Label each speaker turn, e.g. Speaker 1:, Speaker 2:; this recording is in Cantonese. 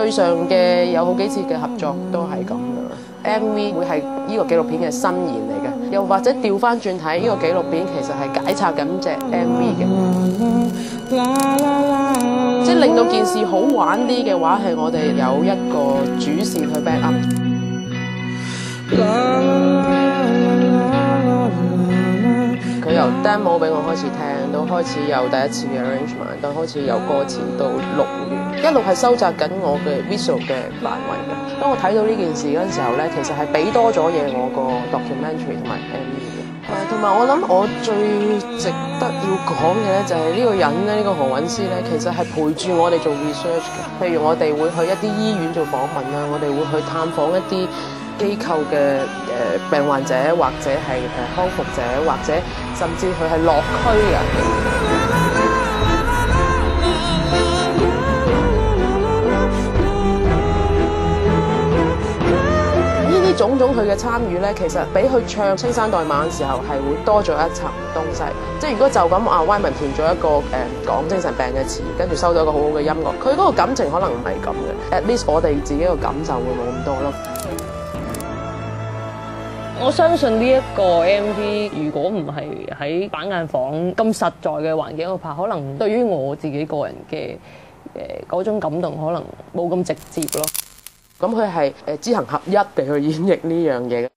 Speaker 1: 對上嘅有好幾次嘅合作都係咁樣。MV 會係呢個紀錄片嘅新言嚟嘅，又或者調翻轉睇呢個紀錄片其實係解拆緊隻 MV 嘅，即係令到件事好玩啲嘅話，係我哋有一個主線去 back up。佢由 demo 俾我開始聽，到開始有第一次嘅 arrangement， 到開始有歌詞，到錄完，一路係收窄緊我嘅 visual 嘅範圍嘅。當我睇到呢件事嗰陣時候咧，其實係俾多咗嘢我個 documentary 同埋 MV 嘅。同埋我諗我最值得要講嘅咧，就係呢個人咧，呢個何韻詩咧，其實係陪住我哋做 research 嘅。譬如我哋會去一啲醫院做訪問啊，我哋會去探訪一啲機構嘅病患者，或者係康復者，或者甚至佢係落區嘅。呢啲種種佢嘅參與咧，其實比佢唱《青山代碼》嘅時候係會多咗一層東西。即係如果就咁歪文填咗一個講精神病嘅詞，跟住收到一個好好嘅音樂，佢嗰個感情可能唔係咁嘅。At least 我哋自己個感受會冇咁多咯。
Speaker 2: 我相信呢一個 MV 如果唔係喺板間房咁實在嘅環境度拍，可能對於我自己個人嘅嗰種感動可能冇咁直接咯。
Speaker 1: 咁佢係知行合一地去演繹呢樣嘢。